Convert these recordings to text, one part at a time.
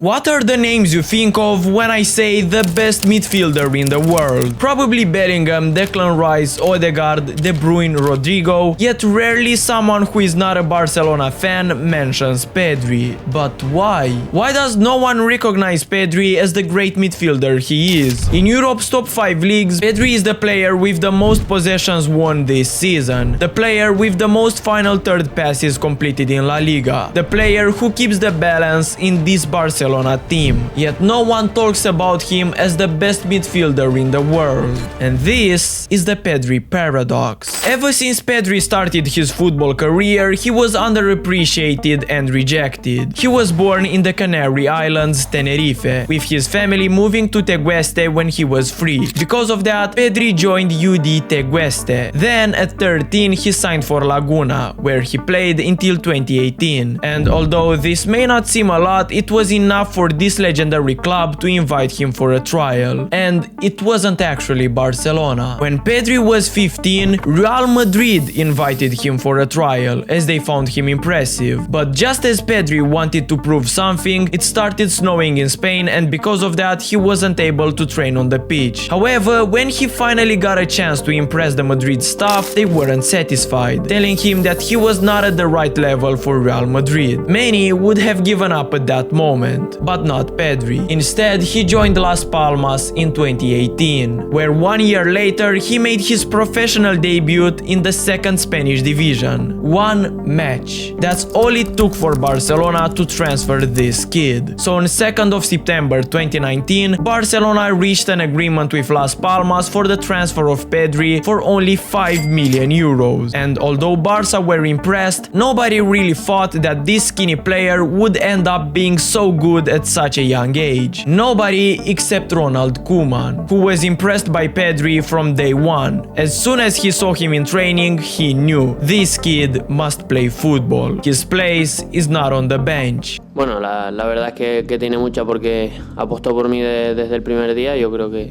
What are the names you think of when I say the best midfielder in the world? Probably Bellingham, Declan Rice, Odegaard, De Bruyne, Rodrigo, yet rarely someone who is not a Barcelona fan mentions Pedri. But why? Why does no one recognize Pedri as the great midfielder he is? In Europe's top 5 leagues, Pedri is the player with the most possessions won this season, the player with the most final third passes completed in La Liga, the player who keeps the balance in this Barcelona team. Yet no one talks about him as the best midfielder in the world. And this is the Pedri paradox. Ever since Pedri started his football career, he was underappreciated and rejected. He was born in the Canary Islands, Tenerife, with his family moving to Tegueste when he was 3. Because of that, Pedri joined UD Tegueste. Then at 13 he signed for Laguna, where he played until 2018. And although this may not seem a lot, it was enough for this legendary club to invite him for a trial. And it wasn't actually Barcelona. When Pedri was 15, Real Madrid invited him for a trial, as they found him impressive. But just as Pedri wanted to prove something, it started snowing in Spain, and because of that he wasn't able to train on the pitch. However, when he finally got a chance to impress the Madrid staff, they weren't satisfied, telling him that he was not at the right level for Real Madrid. Many would have given up at that moment. But not Pedri. Instead, he joined Las Palmas in 2018, where 1 year later he made his professional debut in the second Spanish division. One match. That's all it took for Barcelona to transfer this kid. So on 2nd of September 2019, Barcelona reached an agreement with Las Palmas for the transfer of Pedri for only 5 million euros. And although Barca were impressed, nobody really thought that this skinny player would end up being so good at such a young age. Nobody except Ronald Koeman, who was impressed by Pedri from day one. As soon as he saw him in training, he knew this kid must play football. His place is not on the bench. Bueno, la verdad es que tiene mucha porque apostó por mí desde el primer día. Yo creo que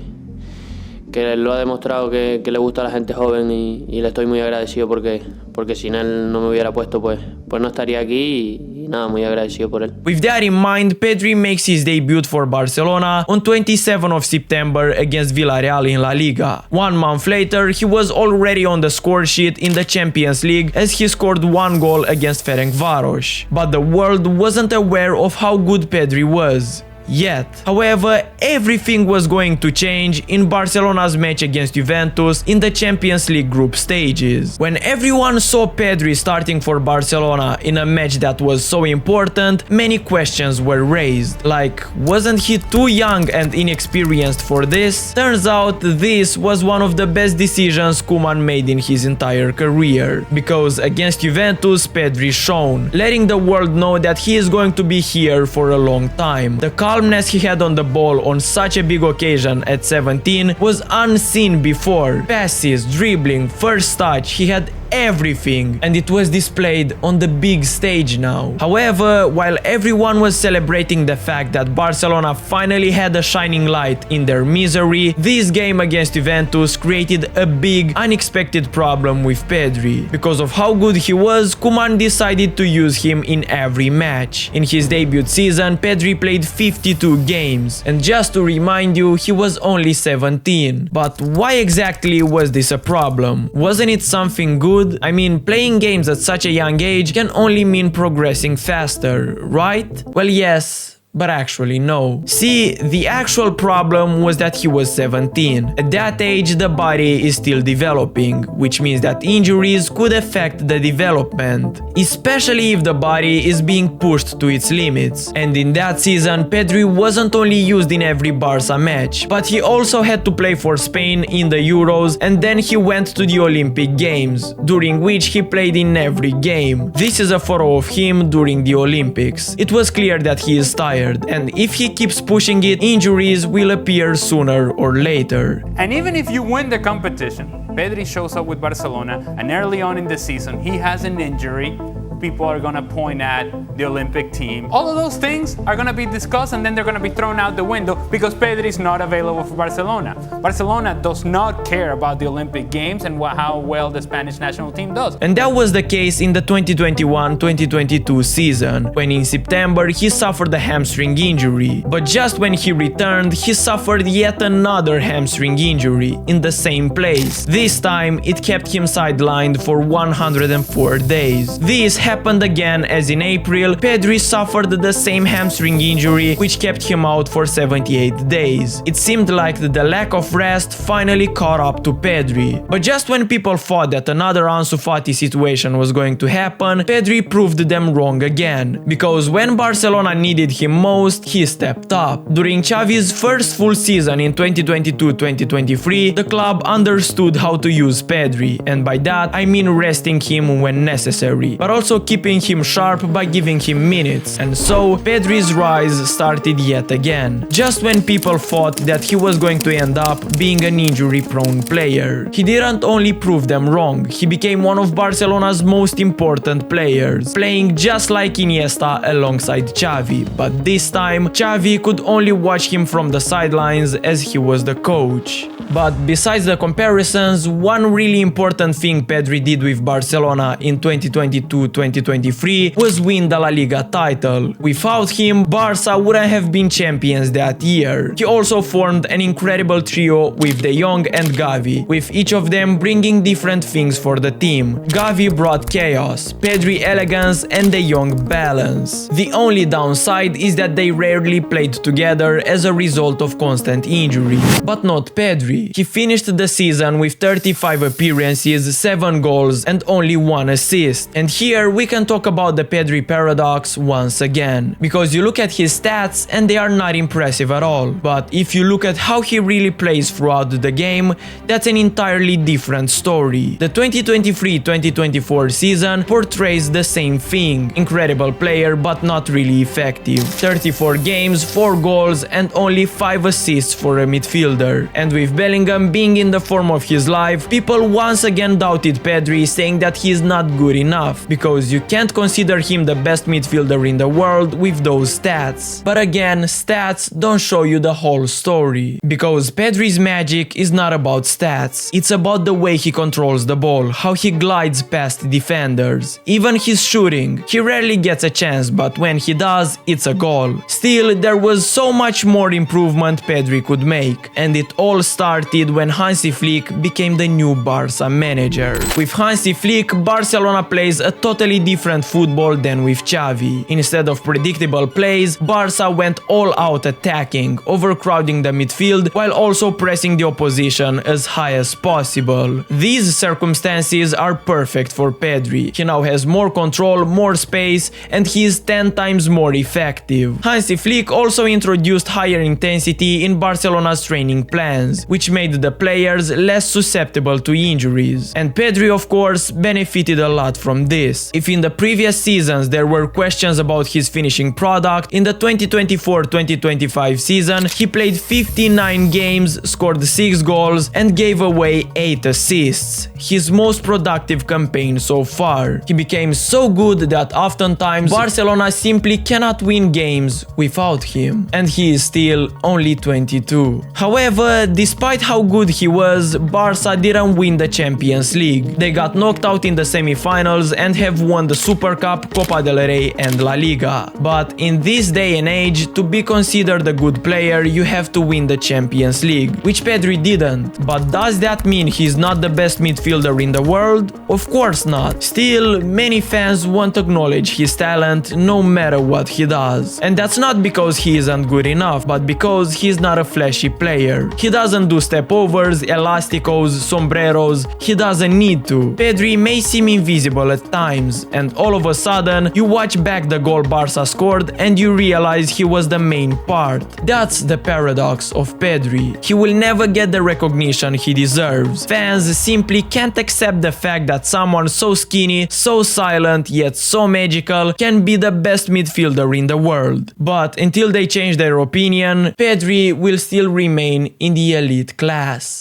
lo ha demostrado que le gusta a la gente joven y le estoy muy agradecido porque sin él no me hubiera puesto, pues no estaría aquí y nada, muy agradecido por él. With that in mind, Pedri makes his debut for Barcelona on 27 of September against Villarreal in La Liga. 1 month later, he was already on the score sheet in the Champions League as he scored 1 goal against Ferencváros. But the world wasn't aware of how good Pedri was yet. However, everything was going to change in Barcelona's match against Juventus in the Champions League group stages. When everyone saw Pedri starting for Barcelona in a match that was so important, many questions were raised. Like, wasn't he too young and inexperienced for this? Turns out this was one of the best decisions Koeman made in his entire career. Because against Juventus, Pedri shone, letting the world know that he is going to be here for a long time. The calmness he had on the ball on such a big occasion at 17 was unseen before. Passes, dribbling, first touch, he had everything, and it was displayed on the big stage now. However, while everyone was celebrating the fact that Barcelona finally had a shining light in their misery, this game against Juventus created a big, unexpected problem with Pedri. Because of how good he was, Koeman decided to use him in every match. In his debut season, Pedri played 52 games, and just to remind you, he was only 17. But why exactly was this a problem? Wasn't it something good? I mean, playing games at such a young age can only mean progressing faster, right? Well, yes, but actually no. See, the actual problem was that he was 17. At that age, the body is still developing, which means that injuries could affect the development, especially if the body is being pushed to its limits. And in that season, Pedri wasn't only used in every Barca match, but he also had to play for Spain in the Euros, and then he went to the Olympic Games, during which he played in every game. This is a photo of him during the Olympics. It was clear that he is tired, and if he keeps pushing it, injuries will appear sooner or later. And even if you win the competition, Pedri shows up with Barcelona, and early on in the season he has an injury, people are gonna point at the Olympic team. All of those things are gonna be discussed and then they're gonna be thrown out the window because Pedri is not available for Barcelona. Barcelona does not care about the Olympic Games and how well the Spanish national team does. And that was the case in the 2021-2022 season, when in September he suffered a hamstring injury. But just when he returned, he suffered yet another hamstring injury in the same place. This time it kept him sidelined for 104 days. This happened again as in April, Pedri suffered the same hamstring injury which kept him out for 78 days. It seemed like the lack of rest finally caught up to Pedri. But just when people thought that another Ansu Fati situation was going to happen, Pedri proved them wrong again. Because when Barcelona needed him most, he stepped up. During Xavi's first full season in 2022-2023, the club understood how to use Pedri, and by that I mean resting him when necessary, but also keeping him sharp by giving him minutes. And so Pedri's rise started yet again. Just when people thought that he was going to end up being an injury-prone player, he didn't only prove them wrong, he became one of Barcelona's most important players, playing just like Iniesta alongside Xavi, but this time Xavi could only watch him from the sidelines as he was the coach. But besides the comparisons, one really important thing Pedri did with Barcelona in 2022-2023 was win the La Liga title. Without him, Barca wouldn't have been champions that year. He also formed an incredible trio with De Jong and Gavi, with each of them bringing different things for the team. Gavi brought chaos, Pedri elegance, and De Jong balance. The only downside is that they rarely played together as a result of constant injury. But not Pedri. He finished the season with 35 appearances, 7 goals and only 1 assist. And here we can talk about the Pedri paradox once again. Because you look at his stats and they are not impressive at all. But if you look at how he really plays throughout the game, that's an entirely different story. The 2023-2024 season portrays the same thing. Incredible player but not really effective. 34 games, 4 goals and only 5 assists for a midfielder. And with Bellingham being in the form of his life, people once again doubted Pedri, saying that he is not good enough, because you can't consider him the best midfielder in the world with those stats. But again, stats don't show you the whole story, because Pedri's magic is not about stats, it's about the way he controls the ball, how he glides past defenders. Even his shooting, he rarely gets a chance, but when he does, it's a goal. Still, there was so much more improvement Pedri could make, and it all started when Hansi Flick became the new Barca manager. With Hansi Flick, Barcelona plays a totally different football than with Xavi. Instead of predictable plays, Barca went all out attacking, overcrowding the midfield while also pressing the opposition as high as possible. These circumstances are perfect for Pedri. He now has more control, more space, and he is 10 times more effective. Hansi Flick also introduced higher intensity in Barcelona's training plans, which made the players less susceptible to injuries. And Pedri, of course, benefited a lot from this. If in the previous seasons there were questions about his finishing product, in the 2024-2025 season he played 59 games, scored 6 goals and gave away 8 assists. His most productive campaign so far. He became so good that oftentimes Barcelona simply cannot win games without him. And he is still only 22. However, despite how good he was, Barca didn't win the Champions League. They got knocked out in the semi-finals and have won the Super Cup, Copa del Rey and La Liga. But in this day and age, to be considered a good player, you have to win the Champions League, which Pedri didn't. But does that mean he's not the best midfielder in the world? Of course not. Still, many fans won't acknowledge his talent no matter what he does. And that's not because he isn't good enough, but because he's not a flashy player. He doesn't do stepovers, elasticos, sombreros, he doesn't need to. Pedri may seem invisible at times, and all of a sudden you watch back the goal Barca scored and you realize he was the main part. That's the paradox of Pedri. He will never get the recognition he deserves. Fans simply can't accept the fact that someone so skinny, so silent, yet so magical can be the best midfielder in the world. But until they change their opinion, Pedri will still remain in the elite class.